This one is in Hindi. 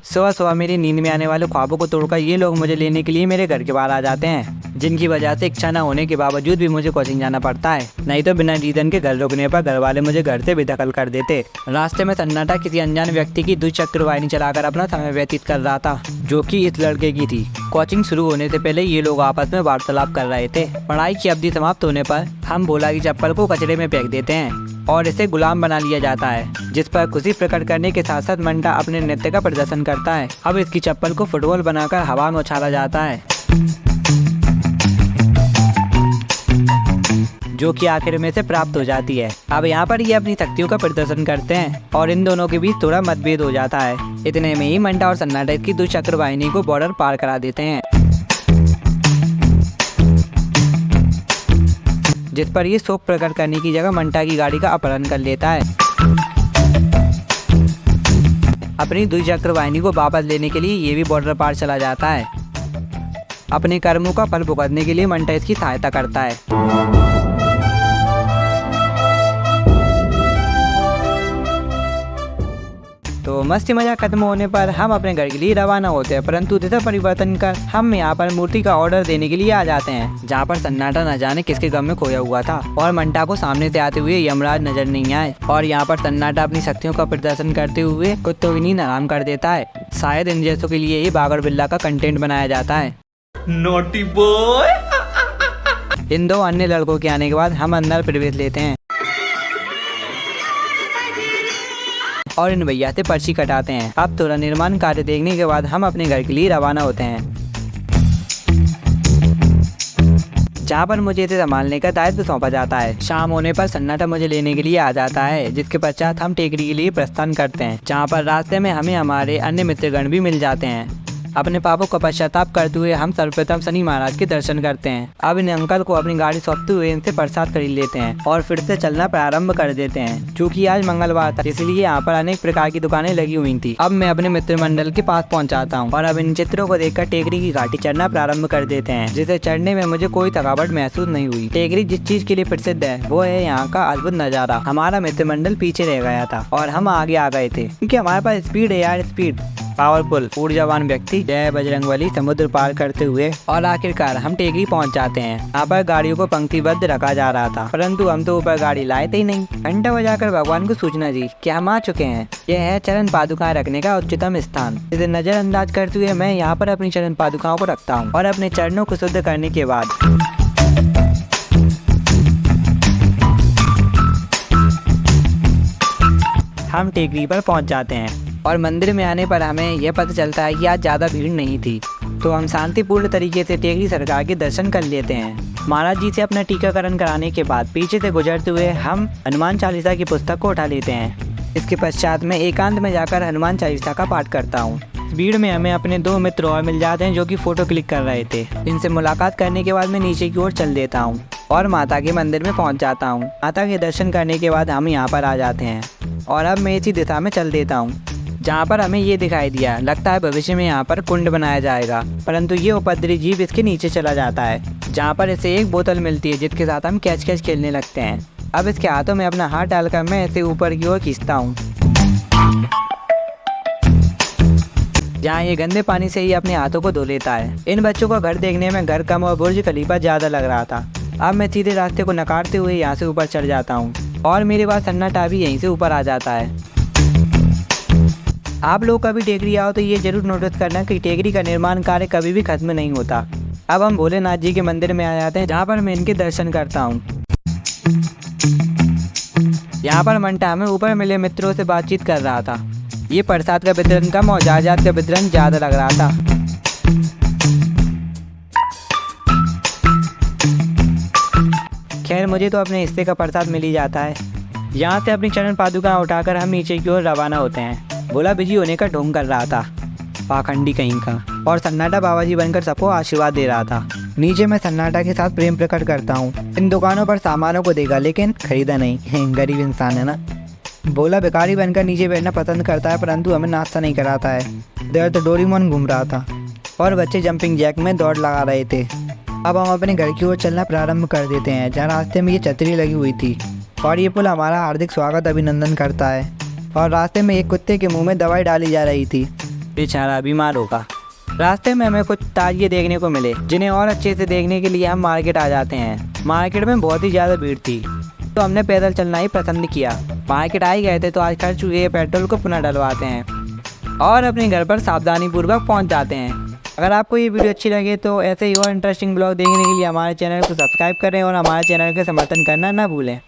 सुबह सुबह मेरी नींद में आने वाले ख्वाबों को तोड़कर ये लोग मुझे लेने के लिए मेरे घर के बाहर आ जाते हैं, जिनकी वजह से इच्छा न होने के बावजूद भी मुझे कोचिंग जाना पड़ता है। नहीं तो बिना रीजन के घर रुकने पर घर वाले मुझे घर से बेदखल कर देते। रास्ते में सन्नाटा किसी अनजान व्यक्ति की द्विचक्र वाहिनी चलाकर अपना समय व्यतीत कर रहा था, जो कि इस लड़के की थी। कोचिंग शुरू होने से पहले ये लोग आपस में वार्तालाप कर रहे थे। पढ़ाई की अवधि समाप्त होने पर हम भोला की चप्पल को कचरे में फेंक देते हैं और इसे गुलाम बना लिया जाता है, जिस पर खुशी प्रकट करने के साथ साथ मंटा अपने नृत्य का प्रदर्शन करता है। अब इसकी चप्पल को फुटबॉल बनाकर हवा में उछाला जाता है, जो कि आखिर में से प्राप्त हो जाती है। अब यहाँ पर ये अपनी शक्तियों का प्रदर्शन करते हैं और इन दोनों के बीच थोड़ा मतभेद हो जाता है। इतने में ही मंटा और सन्नाटा की द्विचक्र वाहिनी को बॉर्डर पार करा देते हैं, जिस पर ये शोक प्रकट करने की जगह मंटा की गाड़ी का अपहरण कर लेता है। अपनी द्विचक्र वाहिनी को वापस लेने के लिए ये भी बॉर्डर पार चला जाता है। अपने कर्मों का फल भुगतने के लिए मंटा इसकी सहायता करता है। तो मस्ती मजाक खत्म होने पर हम अपने घर के लिए रवाना होते हैं, परंतु दिशा परिवर्तन कर हम यहाँ पर मूर्ति का ऑर्डर देने के लिए आ जाते हैं, जहाँ पर सन्नाटा न जाने किसके गम में खोया हुआ था और मंटा को सामने से आते हुए यमराज नजर नहीं आए। और यहाँ पर सन्नाटा अपनी शक्तियों का प्रदर्शन करते हुए कुत्तों की नींद आराम कर देता है। शायद इन जैसों के लिए ही बागर बिल्ला का कंटेंट बनाया जाता है। Naughty boy. इन दो अन्य लड़कों के आने के बाद हम अंदर प्रवेश लेते हैं और इन भैया से पर्ची कटाते हैं। अब थोड़ा निर्माण कार्य देखने के बाद हम अपने घर के लिए रवाना होते हैं, जहाँ पर मुझे इसे संभालने का दायित्व सौंपा जाता है। शाम होने पर सन्नाटा मुझे लेने के लिए आ जाता है, जिसके पश्चात हम टेकरी के लिए प्रस्थान करते हैं, जहाँ पर रास्ते में हमें हमारे अन्य मित्रगण भी मिल जाते हैं। अपने पापों का पश्चाताप करते हुए हम सर्वप्रथम शनि महाराज के दर्शन करते हैं। अब इन अंकल को अपनी गाड़ी सौंपते हुए इनसे प्रसाद खरीद लेते हैं और फिर से चलना प्रारंभ कर देते हैं। चूँकि आज मंगलवार था, इसलिए यहाँ पर अनेक प्रकार की दुकानें लगी हुई थी। अब मैं अपने मित्र मंडल के पास पहुँचाता हूँ और अब इन चित्रों को देखकर टेकरी की घाटी चढ़ना प्रारंभ कर देते हैं, जिसे चढ़ने में मुझे कोई थकावट महसूस नहीं हुई। टेकरी जिस चीज के लिए प्रसिद्ध है वो है यहाँ का अद्भुत नजारा। हमारा मित्र मंडल पीछे रह गया था और हम आगे आ गए थे, क्योंकि हमारे पास स्पीड है यार, स्पीड। पावरफुल ऊर्जावान व्यक्ति जय बजरंगबली समुद्र पार करते हुए और आखिरकार हम टेकरी पहुंच जाते हैं। यहाँ पर गाड़ियों को पंक्तिबद्ध रखा जा रहा था, परंतु हम तो ऊपर गाड़ी लाए थे ही नहीं। घंटा बजाकर भगवान को सूचना दी कि हम आ चुके हैं। यह है चरण पादुकाएं रखने का उच्चतम स्थान। इसे नजरअंदाज करते हुए मैं यहाँ पर अपनी चरण पादुकाओं को रखता हूँ और अपने चरणों को शुद्ध करने के बाद हम टेकरी पर पहुंच जाते हैं। और मंदिर में आने पर हमें यह पता चलता है कि आज ज़्यादा भीड़ नहीं थी, तो हम शांतिपूर्ण तरीके से टेकरी सरकार के दर्शन कर लेते हैं। महाराज जी से अपना टीकाकरण कराने के बाद पीछे से गुजरते हुए हम हनुमान चालीसा की पुस्तक को उठा लेते हैं। इसके पश्चात मैं एकांत में जाकर हनुमान चालीसा का पाठ करता हूँ। भीड़ में हमें अपने दो मित्र और मिल जाते हैं, जो कि फोटो क्लिक कर रहे थे। इनसे मुलाकात करने के बाद मैं नीचे की ओर चल देता हूँ और माता के मंदिर में पहुँच जाता हूँ। माता के दर्शन करने के बाद हम यहाँ पर आ जाते हैं और अब मैं इसी दिशा में चल देता हूँ, जहाँ पर हमें ये दिखाई दिया। लगता है भविष्य में यहाँ पर कुंड बनाया जाएगा, परंतु ये उपद्रवी जीव इसके नीचे चला जाता है, जहाँ पर इसे एक बोतल मिलती है, जिसके साथ हम कैच कैच खेलने लगते हैं। अब इसके हाथों में अपना हाथ डालकर मैं इसे ऊपर की ओर खींचता हूँ, जहाँ ये गंदे पानी से ही अपने हाथों को धो लेता है। इन बच्चों का घर देखने में घर कम और बुर्ज खलीफा ज़्यादा लग रहा था। अब मैं सीधे रास्ते को नकारते हुए यहाँ से ऊपर चढ़ जाता हूँ और मेरे पास सन्नाटा भी यहीं से ऊपर आ जाता है। आप लोग कभी टेकरी आओ तो ये जरूर नोटिस करना कि टेकरी का निर्माण कार्य कभी भी खत्म नहीं होता। अब हम भोलेनाथ जी के मंदिर में आ जाते हैं, जहाँ पर मैं इनके दर्शन करता हूँ। यहाँ पर मंटा में ऊपर मिले मित्रों से बातचीत कर रहा था। ये प्रसाद का वितरण कम और जायदाद का वितरण ज़्यादा लग रहा था। खैर मुझे तो अपने हिस्से का प्रसाद मिल ही जाता है। यहाँ से अपनी चरण पादुका उठाकर हम नीचे की ओर रवाना होते हैं। भोला बिजी होने का ढोंग कर रहा था, पाखंडी कहीं का, और सन्नाटा बाबा जी बनकर सबको आशीर्वाद दे रहा था। नीचे मैं सन्नाटा के साथ प्रेम प्रकट करता हूँ। इन दुकानों पर सामानों को देखा लेकिन खरीदा नहीं। गरीब इंसान है ना। भोला भिखारी बनकर नीचे बैठना पसंद करता है, परंतु हमें नाश्ता नहीं कराता है। देर तो डोरेमोन घूम रहा था और बच्चे जंपिंग जैक में दौड़ लगा रहे थे। अब हम अपने घर की ओर चलना प्रारंभ कर देते हैं, जहाँ रास्ते में ये छतरी लगी हुई थी और ये पुल हमारा हार्दिक स्वागत अभिनंदन करता है। और रास्ते में एक कुत्ते के मुंह में दवाई डाली जा रही थी। बेचारा बीमार होगा। रास्ते में हमें कुछ ताजिए देखने को मिले, जिन्हें और अच्छे से देखने के लिए हम मार्केट आ जाते हैं। मार्केट में बहुत ही ज़्यादा भीड़ थी, तो हमने पैदल चलना ही पसंद किया। मार्केट आ ही गए थे तो आज खर्च हुए पेट्रोल को पुनः डलवाते हैं और अपने घर पर सावधानीपूर्वक पहुंच जाते हैं। अगर आपको ये वीडियो अच्छी लगे तो ऐसे ही और इंटरेस्टिंग ब्लॉग देखने के लिए हमारे चैनल को सब्सक्राइब करें और हमारे चैनल का समर्थन करना ना भूलें।